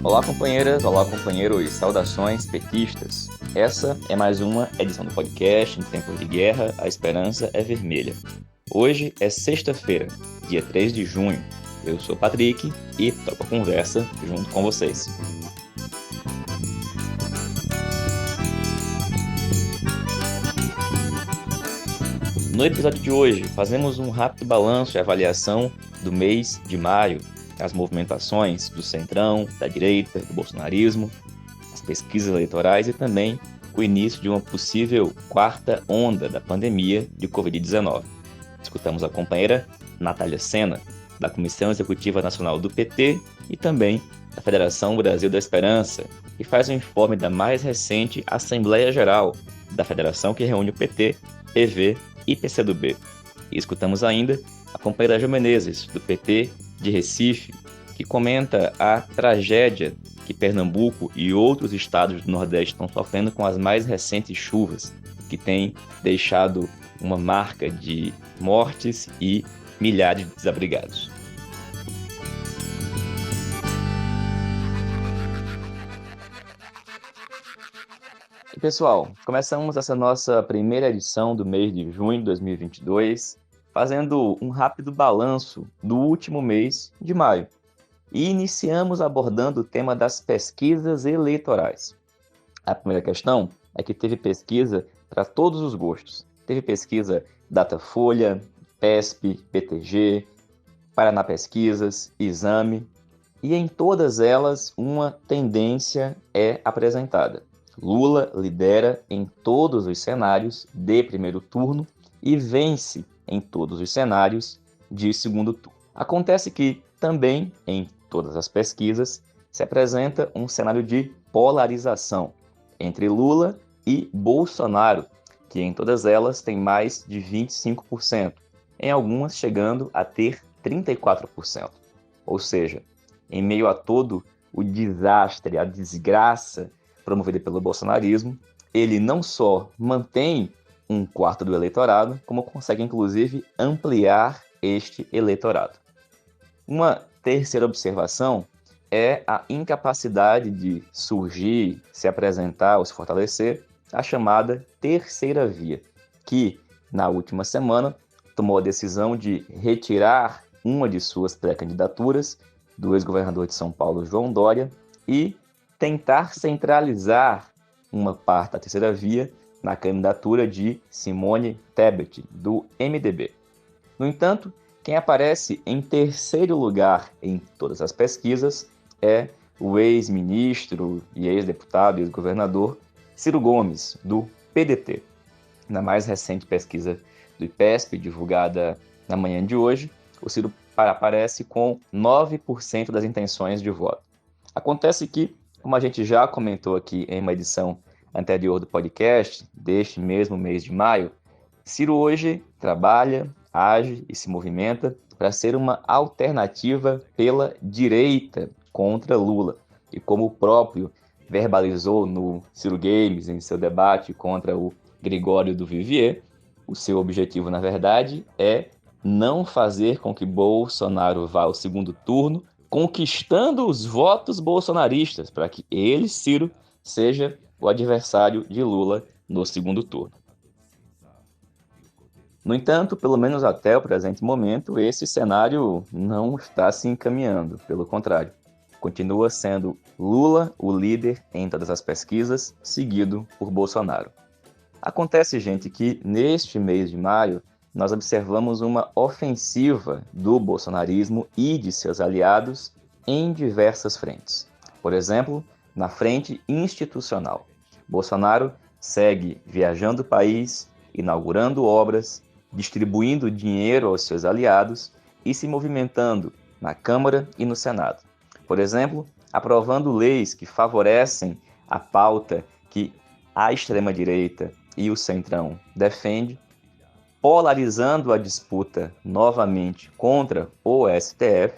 Olá, companheiras, olá, companheiros, saudações petistas. Essa é mais uma edição do podcast Em Tempos de Guerra, a Esperança é Vermelha. Hoje é sexta-feira, dia 3 de junho. Eu sou o Patrick e toco a conversa junto com vocês. No episódio de hoje, fazemos um rápido balanço e avaliação do mês de maio, as movimentações do centrão, da direita, do bolsonarismo, as pesquisas eleitorais e também o início de uma possível quarta onda da pandemia de Covid-19. Escutamos a companheira Natália Sena, da Comissão Executiva Nacional do PT e também da Federação Brasil da Esperança, que faz um informe da mais recente Assembleia Geral da Federação que reúne o PT, PV e PCdoB. E escutamos ainda a companheira Jo Menezes, do PT de Recife, que comenta a tragédia que Pernambuco e outros estados do Nordeste estão sofrendo com as mais recentes chuvas, que têm deixado uma marca de mortes e milhares de desabrigados. E pessoal, começamos essa nossa primeira edição do mês de junho de 2022, fazendo um rápido balanço do último mês de maio. E iniciamos abordando o tema das pesquisas eleitorais. A primeira questão é que teve pesquisa para todos os gostos. Teve pesquisa Datafolha, PESP, BTG, Paraná Pesquisas, Exame, e em todas elas uma tendência é apresentada. Lula lidera em todos os cenários de primeiro turno e vence em todos os cenários de segundo turno. Acontece que também em todas as pesquisas se apresenta um cenário de polarização entre Lula e Bolsonaro, que em todas elas tem mais de 25%, em algumas chegando a ter 34%. Ou seja, em meio a todo o desastre, a desgraça promovida pelo bolsonarismo, ele não só mantém um quarto do eleitorado, como consegue inclusive ampliar este eleitorado. Uma terceira observação é a incapacidade de surgir, se apresentar ou se fortalecer a chamada terceira via, que na última semana tomou a decisão de retirar uma de suas pré-candidaturas do ex-governador de São Paulo, João Dória, e tentar centralizar uma parte da terceira via na candidatura de Simone Tebet, do MDB. No entanto, quem aparece em terceiro lugar em todas as pesquisas é o ex-ministro e ex-deputado e ex-governador Ciro Gomes, do PDT. Na mais recente pesquisa do IPESP, divulgada na manhã de hoje, o Ciro aparece com 9% das intenções de voto. Acontece que, como a gente já comentou aqui em uma edição anterior do podcast, deste mesmo mês de maio, Ciro hoje trabalha, age e se movimenta para ser uma alternativa pela direita contra Lula. E como o próprio verbalizou no Ciro Games, em seu debate contra o Gregório do Vivier, o seu objetivo, na verdade, é não fazer com que Bolsonaro vá ao segundo turno, conquistando os votos bolsonaristas, para que ele, Ciro, seja o adversário de Lula no segundo turno. No entanto, pelo menos até o presente momento, esse cenário não está se encaminhando, pelo contrário. Continua sendo Lula o líder em todas as pesquisas, seguido por Bolsonaro. Acontece, gente, que neste mês de maio nós observamos uma ofensiva do bolsonarismo e de seus aliados em diversas frentes. Por exemplo, na frente institucional. Bolsonaro segue viajando o país, inaugurando obras, distribuindo dinheiro aos seus aliados e se movimentando na Câmara e no Senado. Por exemplo, aprovando leis que favorecem a pauta que a extrema-direita e o centrão defendem, polarizando a disputa novamente contra o STF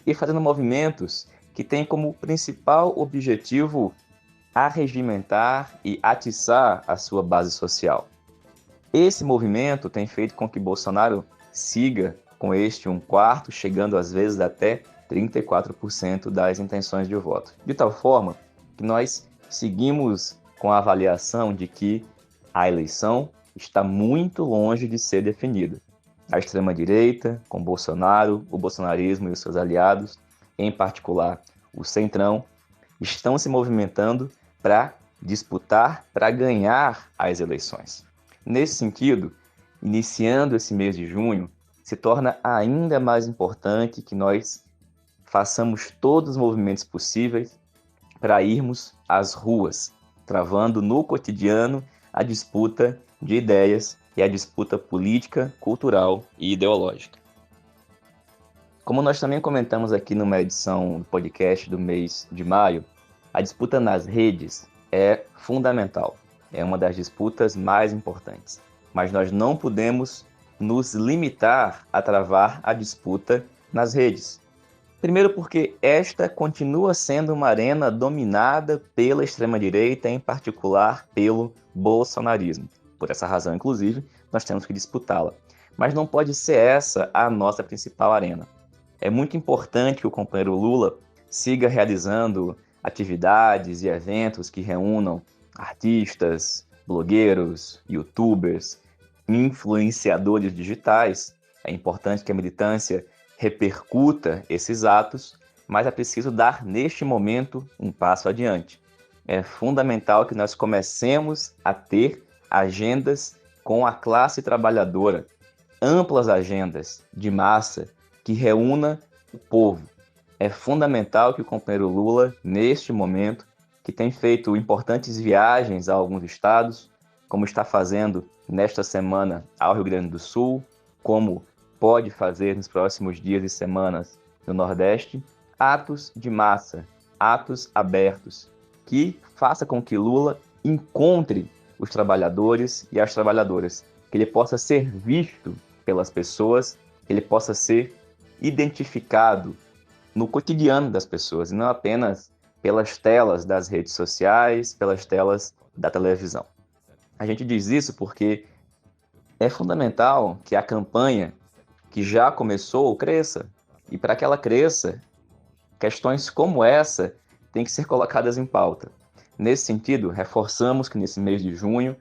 e fazendo movimentos que têm como principal objetivo arregimentar e atiçar a sua base social. Esse movimento tem feito com que Bolsonaro siga com este um quarto, chegando às vezes até 34% das intenções de voto. De tal forma que nós seguimos com a avaliação de que a eleição está muito longe de ser definida. A extrema-direita, com Bolsonaro, o bolsonarismo e os seus aliados, em particular o Centrão, estão se movimentando para disputar, para ganhar as eleições. Nesse sentido, iniciando esse mês de junho, se torna ainda mais importante que nós façamos todos os movimentos possíveis para irmos às ruas, travando no cotidiano a disputa de ideias e a disputa política, cultural e ideológica. Como nós também comentamos aqui numa edição do podcast do mês de maio, a disputa nas redes é fundamental, é uma das disputas mais importantes, mas nós não podemos nos limitar a travar a disputa nas redes. Primeiro porque esta continua sendo uma arena dominada pela extrema-direita, em particular pelo bolsonarismo. Por essa razão, inclusive, nós temos que disputá-la. Mas não pode ser essa a nossa principal arena. É muito importante que o companheiro Lula siga realizando atividades e eventos que reúnam artistas, blogueiros, youtubers, influenciadores digitais. É importante que a militância repercuta esses atos, mas é preciso dar, neste momento, um passo adiante. É fundamental que nós comecemos a ter agendas com a classe trabalhadora, amplas agendas de massa que reúna o povo. É fundamental que o companheiro Lula, neste momento, que tem feito importantes viagens a alguns estados, como está fazendo nesta semana ao Rio Grande do Sul, como pode fazer nos próximos dias e semanas no Nordeste, atos de massa, atos abertos, que faça com que Lula encontre os trabalhadores e as trabalhadoras, que ele possa ser visto pelas pessoas, que ele possa ser identificado no cotidiano das pessoas, e não apenas pelas telas das redes sociais, pelas telas da televisão. A gente diz isso porque é fundamental que a campanha que já começou cresça, e para que ela cresça, questões como essa têm que ser colocadas em pauta. Nesse sentido, reforçamos que nesse mês de junho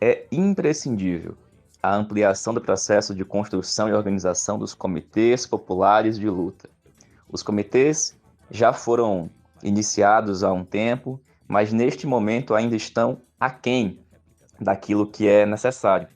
é imprescindível a ampliação do processo de construção e organização dos comitês populares de luta. Os comitês já foram iniciados há um tempo, mas neste momento ainda estão aquém daquilo que é necessário.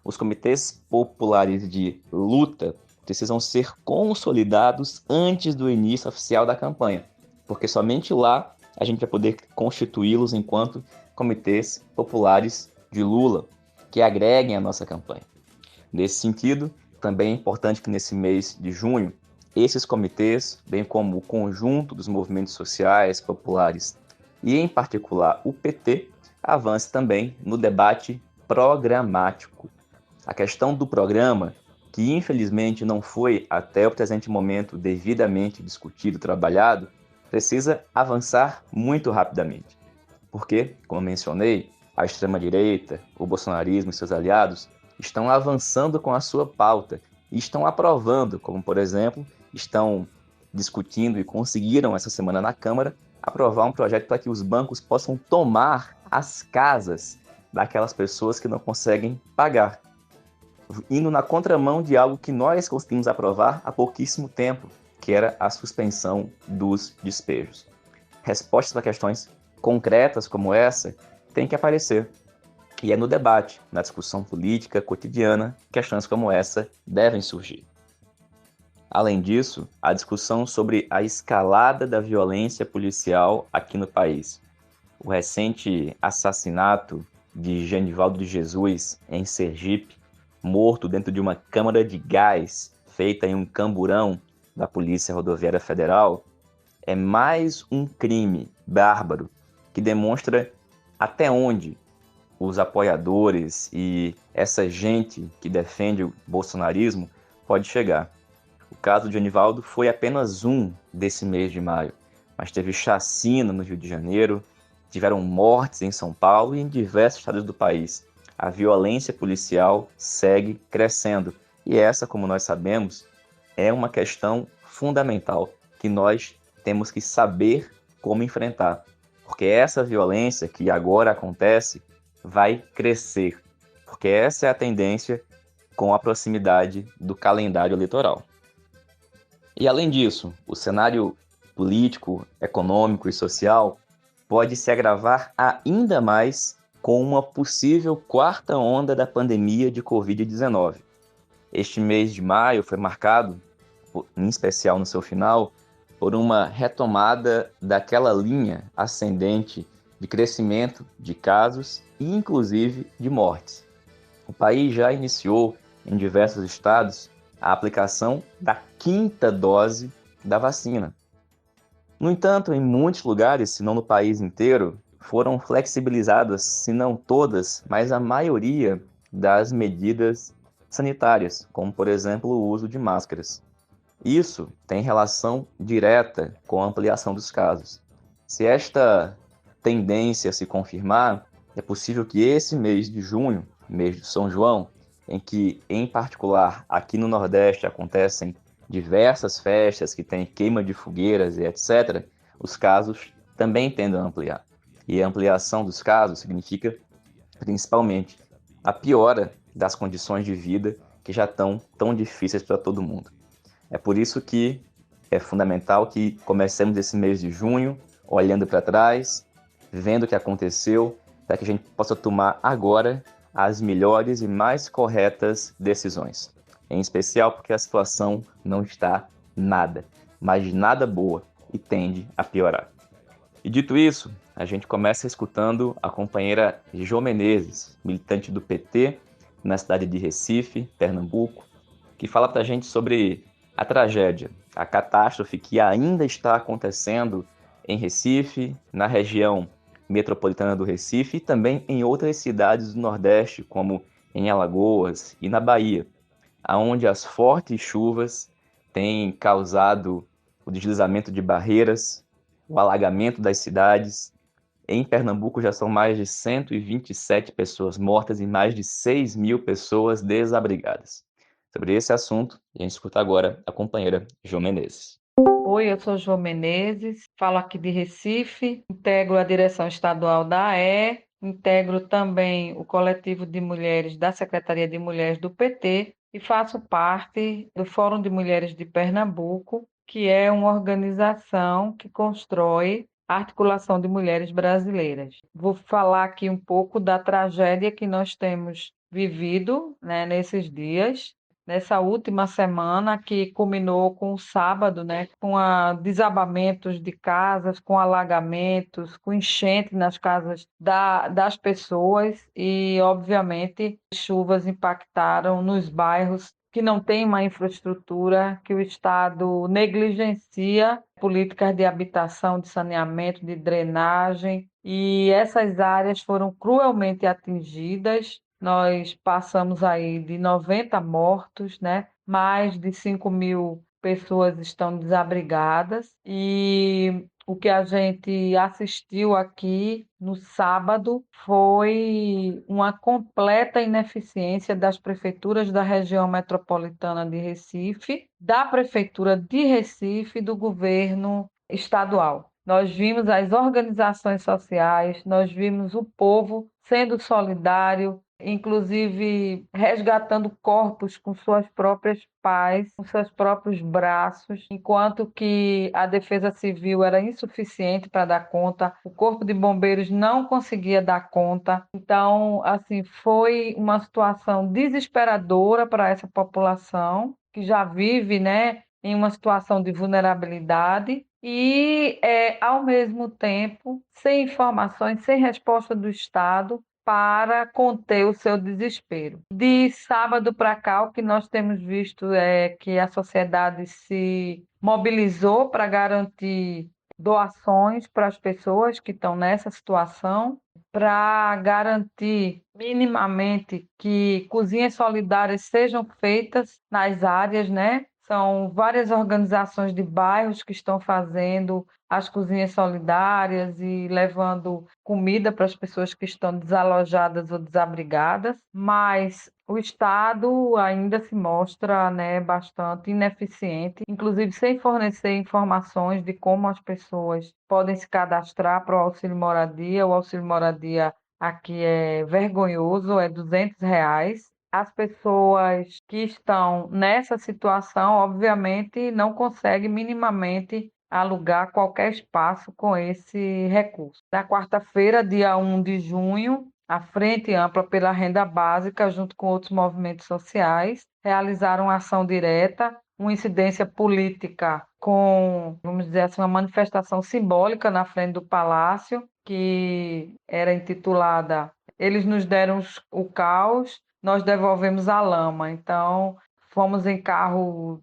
Os comitês populares de luta precisam ser consolidados antes do início oficial da campanha, porque somente lá a gente vai poder constituí-los enquanto comitês populares de Lula, que agreguem a nossa campanha. Nesse sentido, também é importante que nesse mês de junho, esses comitês, bem como o conjunto dos movimentos sociais populares e, em particular, o PT, avance também no debate programático. A questão do programa, que infelizmente não foi até o presente momento devidamente discutido, trabalhado, precisa avançar muito rapidamente. Porque, como mencionei, a extrema-direita, o bolsonarismo e seus aliados estão avançando com a sua pauta e estão aprovando, como por exemplo, estão discutindo e conseguiram essa semana na Câmara aprovar um projeto para que os bancos possam tomar as casas daquelas pessoas que não conseguem pagar, indo na contramão de algo que nós conseguimos aprovar há pouquíssimo tempo, que era a suspensão dos despejos. Respostas para questões concretas como essa têm que aparecer. E é no debate, na discussão política cotidiana, questões como essa devem surgir. Além disso, a discussão sobre a escalada da violência policial aqui no país. O recente assassinato de Genivaldo de Jesus em Sergipe, morto dentro de uma câmara de gás feita em um camburão da Polícia Rodoviária Federal, é mais um crime bárbaro que demonstra até onde os apoiadores e essa gente que defende o bolsonarismo pode chegar. O caso de Genivaldo foi apenas um desse mês de maio, mas teve chacina no Rio de Janeiro, tiveram mortes em São Paulo e em diversos estados do país. A violência policial segue crescendo e essa, como nós sabemos, é uma questão fundamental que nós temos que saber como enfrentar, porque essa violência que agora acontece vai crescer, porque essa é a tendência com a proximidade do calendário eleitoral. E além disso, o cenário político, econômico e social pode se agravar ainda mais com uma possível quarta onda da pandemia de Covid-19. Este mês de maio foi marcado, em especial no seu final, por uma retomada daquela linha ascendente de crescimento de casos e, inclusive, de mortes. O país já iniciou, em diversos estados, a aplicação da quinta dose da vacina. No entanto, em muitos lugares, se não no país inteiro, foram flexibilizadas, se não todas, mas a maioria das medidas sanitárias, como, por exemplo, o uso de máscaras. Isso tem relação direta com a ampliação dos casos. Se esta tendência se confirmar, é possível que esse mês de junho, mês de São João, em que, em particular, aqui no Nordeste acontecem diversas festas que têm queima de fogueiras e etc., os casos também tendem a ampliar. E a ampliação dos casos significa, principalmente, a piora das condições de vida que já estão tão difíceis para todo mundo. É por isso que é fundamental que comecemos esse mês de junho olhando para trás, vendo o que aconteceu, para que a gente possa tomar agora as melhores e mais corretas decisões. Em especial porque a situação não está nada, mas nada boa e tende a piorar. E dito isso, a gente começa escutando a companheira Jo Menezes, militante do PT na cidade de Recife, Pernambuco, que fala para a gente sobre a tragédia, a catástrofe que ainda está acontecendo em Recife, na região metropolitana do Recife e também em outras cidades do Nordeste, como em Alagoas e na Bahia, onde as fortes chuvas têm causado o deslizamento de barreiras, o alagamento das cidades. Em Pernambuco já são mais de 127 pessoas mortas e mais de 6 mil pessoas desabrigadas. Sobre esse assunto, a gente escuta agora a companheira Jo Menezes. Oi, eu sou João Menezes, falo aqui de Recife, integro a direção estadual da AE, integro também o coletivo de mulheres da Secretaria de Mulheres do PT e faço parte do Fórum de Mulheres de Pernambuco, que é uma organização que constrói a articulação de mulheres brasileiras. Vou falar aqui um pouco da tragédia que nós temos vivido, né, nesses dias, nessa última semana que culminou com o sábado, né, com desabamentos de casas, com alagamentos, com enchente nas casas das pessoas e, obviamente, chuvas impactaram nos bairros que não têm uma infraestrutura, que o Estado negligencia políticas de habitação, de saneamento, de drenagem, e essas áreas foram cruelmente atingidas. Nós passamos aí de 90 mortos, né? Mais de 5 mil pessoas estão desabrigadas e o que a gente assistiu aqui no sábado foi uma completa ineficiência das prefeituras da região metropolitana de Recife, da prefeitura de Recife e do governo estadual. Nós vimos as organizações sociais, nós vimos o povo sendo solidário, inclusive resgatando corpos com suas próprias pás, com seus próprios braços, enquanto que a Defesa Civil era insuficiente para dar conta, o Corpo de Bombeiros não conseguia dar conta. Então, assim, foi uma situação desesperadora para essa população que já vive, né, em uma situação de vulnerabilidade e, ao mesmo tempo, sem informações, sem resposta do Estado para conter o seu desespero. De sábado para cá, o que nós temos visto é que a sociedade se mobilizou para garantir doações para as pessoas que estão nessa situação, para garantir minimamente que cozinhas solidárias sejam feitas nas áreas, né? São várias organizações de bairros que estão fazendo as cozinhas solidárias e levando comida para as pessoas que estão desalojadas ou desabrigadas, mas o Estado ainda se mostra, né, bastante ineficiente, inclusive sem fornecer informações de como as pessoas podem se cadastrar para o auxílio moradia. O auxílio moradia aqui é vergonhoso, é R$ 200. As pessoas que estão nessa situação, obviamente, não conseguem minimamente alugar qualquer espaço com esse recurso. Na quarta-feira, dia 1 de junho, a Frente Ampla pela Renda Básica, junto com outros movimentos sociais, realizaram uma ação direta, uma incidência política com, vamos dizer assim, uma manifestação simbólica na frente do Palácio, que era intitulada Eles nos deram o caos, nós devolvemos a lama. Então, fomos em carro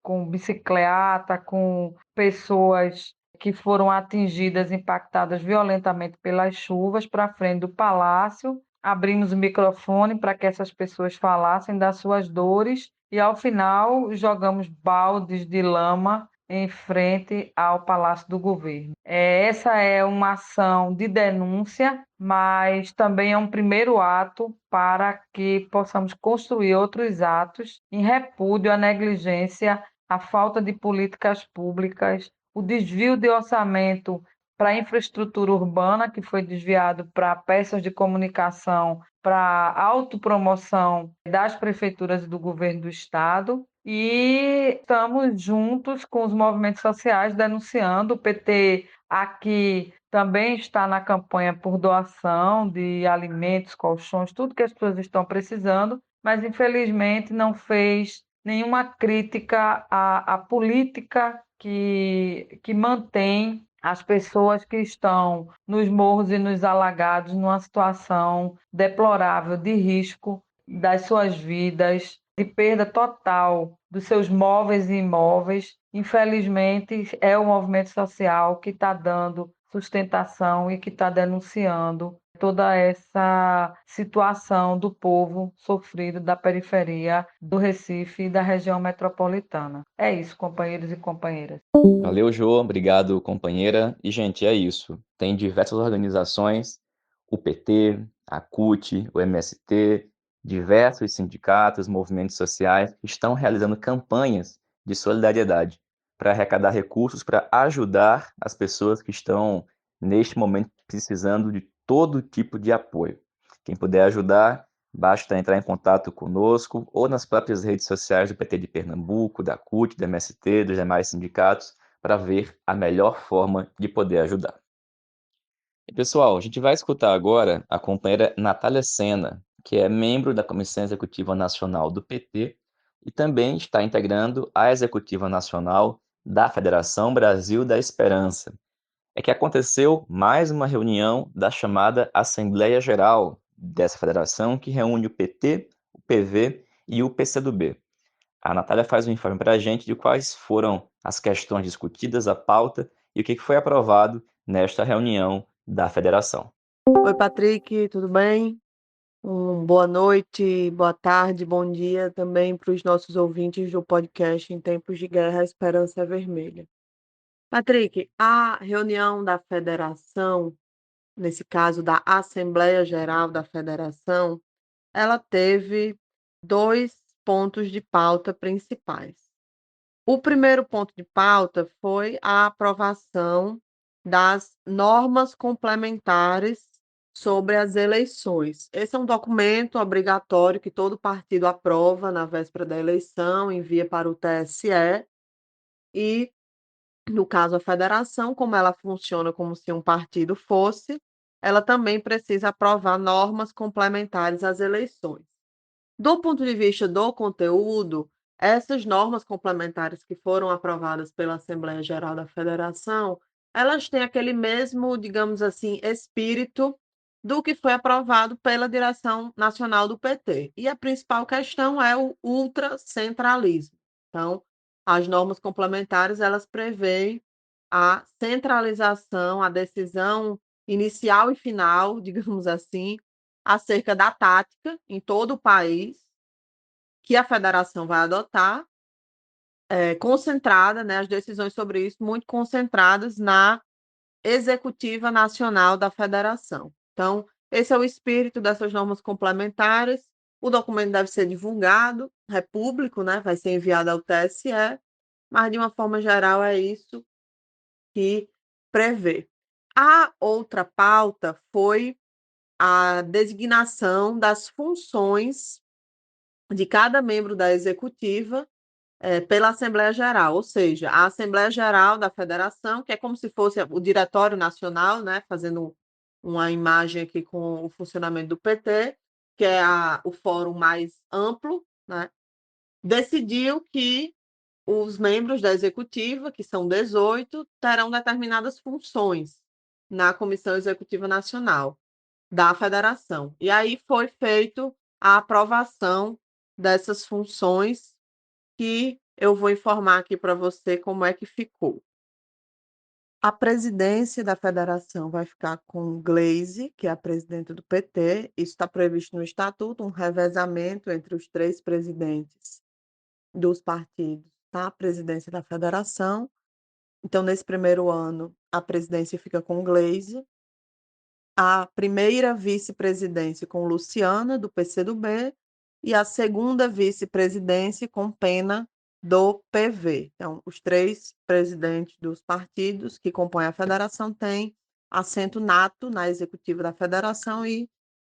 com bicicleta, com pessoas que foram atingidas, impactadas violentamente pelas chuvas, para a frente do palácio. Abrimos o microfone para que essas pessoas falassem das suas dores e, ao final, jogamos baldes de lama em frente ao Palácio do Governo. Essa é uma ação de denúncia, mas também é um primeiro ato para que possamos construir outros atos em repúdio à negligência, à falta de políticas públicas, o desvio de orçamento para a infraestrutura urbana, que foi desviado para peças de comunicação, para autopromoção das prefeituras e do governo do estado. E estamos juntos com os movimentos sociais denunciando. O PT aqui também está na campanha por doação de alimentos, colchões, tudo que as pessoas estão precisando, mas infelizmente não fez nenhuma crítica à política que mantém as pessoas que estão nos morros e nos alagados numa situação deplorável de risco das suas vidas, de perda total dos seus móveis e imóveis. Infelizmente, é o movimento social que está dando sustentação e que está denunciando toda essa situação do povo sofrido da periferia do Recife e da região metropolitana. É isso, companheiros e companheiras. Valeu, Jô. Obrigado, companheira. E, gente, é isso. Tem diversas organizações, o PT, a CUT, o MST, diversos sindicatos, movimentos sociais que estão realizando campanhas de solidariedade para arrecadar recursos para ajudar as pessoas que estão, neste momento, precisando de todo tipo de apoio. Quem puder ajudar, basta entrar em contato conosco ou nas próprias redes sociais do PT de Pernambuco, da CUT, do MST, dos demais sindicatos, para ver a melhor forma de poder ajudar. E, pessoal, a gente vai escutar agora a companheira Natália Sena, que é membro da Comissão Executiva Nacional do PT e também está integrando a Executiva Nacional da Federação Brasil da Esperança. É que aconteceu mais uma reunião da chamada Assembleia Geral dessa federação, que reúne o PT, o PV e o PCdoB. A Natália faz um informe para a gente de quais foram as questões discutidas, a pauta e o que foi aprovado nesta reunião da federação. Oi, Patrick, tudo bem? Boa noite, boa tarde, bom dia também para os nossos ouvintes do podcast Em Tempos de Guerra, a Esperança é Vermelha. Patrick, a reunião da federação, nesse caso da Assembleia Geral da Federação, ela teve dois pontos de pauta principais. O primeiro ponto de pauta foi a aprovação das normas complementares sobre as eleições. Esse é um documento obrigatório que todo partido aprova na véspera da eleição, envia para o TSE e, no caso, a federação, como ela funciona como se um partido fosse, ela também precisa aprovar normas complementares às eleições. Do ponto de vista do conteúdo, essas normas complementares que foram aprovadas pela Assembleia Geral da Federação, elas têm aquele mesmo, digamos assim, espírito do que foi aprovado pela direção nacional do PT. E a principal questão é o ultracentralismo. Então, as normas complementares, elas prevêem a centralização, a decisão inicial e final, digamos assim, acerca da tática em todo o país que a federação vai adotar concentrada, né, as decisões sobre isso muito concentradas na Executiva Nacional da Federação. Então, esse é o espírito dessas normas complementares. O documento deve ser divulgado, é público, né, vai ser enviado ao TSE, mas de uma forma geral é isso que prevê. A outra pauta foi a designação das funções de cada membro da executiva pela Assembleia Geral, ou seja, a Assembleia Geral da Federação, que é como se fosse o Diretório Nacional, né, fazendo uma imagem aqui com o funcionamento do PT, que é o fórum mais amplo, né, decidiu que os membros da executiva, que são 18, terão determinadas funções na Comissão Executiva Nacional da Federação. E aí foi feito a aprovação dessas funções, que eu vou informar aqui para você como é que ficou. A presidência da federação vai ficar com Gleisi, que é a presidente do PT. Isso está previsto no estatuto, um revezamento entre os 3 presidentes dos partidos na presidência da federação. Então, nesse primeiro ano, a presidência fica com Gleisi. A primeira vice-presidência com Luciana, do PCdoB, e a segunda vice-presidência com Pena, do PV. Então, os 3 presidentes dos partidos que compõem a federação têm assento nato na executiva da federação e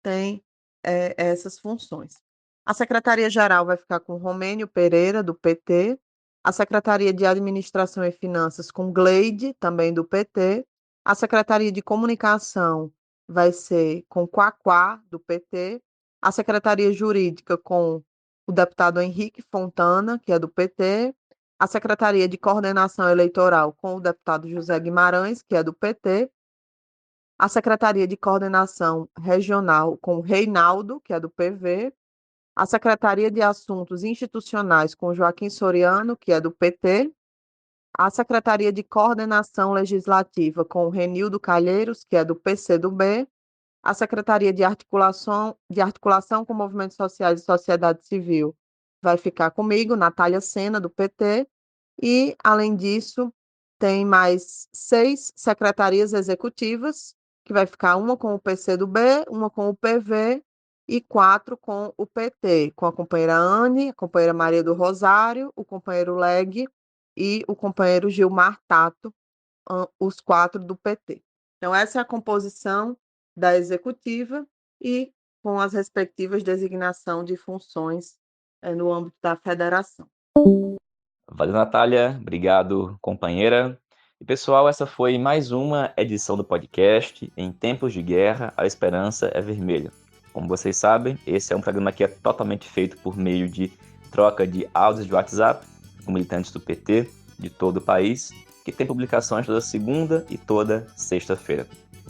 têm essas funções. A secretaria-geral vai ficar com Romênio Pereira, do PT, a secretaria de Administração e Finanças com Gleide, também do PT, a secretaria de Comunicação vai ser com Quaquá, do PT, a secretaria jurídica com o deputado Henrique Fontana, que é do PT, a secretaria de coordenação eleitoral com o deputado José Guimarães, que é do PT, a secretaria de coordenação regional com Reinaldo, que é do PV, a secretaria de assuntos institucionais com Joaquim Soriano, que é do PT, a secretaria de coordenação legislativa com Renildo Calheiros, que é do PCdoB, a Secretaria de Articulação com Movimentos Sociais e Sociedade Civil vai ficar comigo, Natália Sena, do PT, e, além disso, tem mais 6 secretarias executivas, que vai ficar uma com o PCdoB, uma com o PV e 4 com o PT, com a companheira Anne, a companheira Maria do Rosário, o companheiro Leg e o companheiro Gilmar Tato, os 4 do PT. Então, essa é a composição da executiva e com as respectivas designação de funções no âmbito da federação. Valeu, Natália. Obrigado, companheira. E, pessoal, essa foi mais uma edição do podcast Em Tempos de Guerra, a Esperança é Vermelha. Como vocês sabem, esse é um programa que é totalmente feito por meio de troca de áudios de WhatsApp com militantes do PT de todo o país, que tem publicações toda segunda e toda sexta-feira.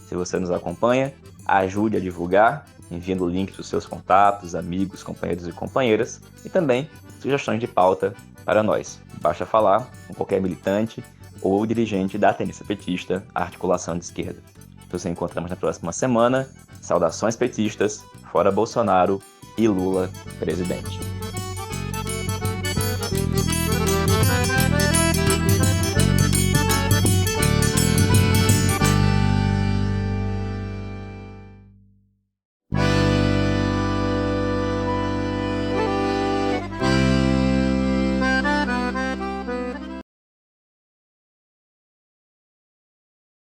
Se você nos acompanha, ajude a divulgar, enviando o link para os seus contatos, amigos, companheiros e companheiras, e também sugestões de pauta para nós. Basta falar com qualquer militante ou dirigente da tendência petista, a articulação de esquerda. Nos encontramos na próxima semana. Saudações petistas, fora Bolsonaro e Lula presidente.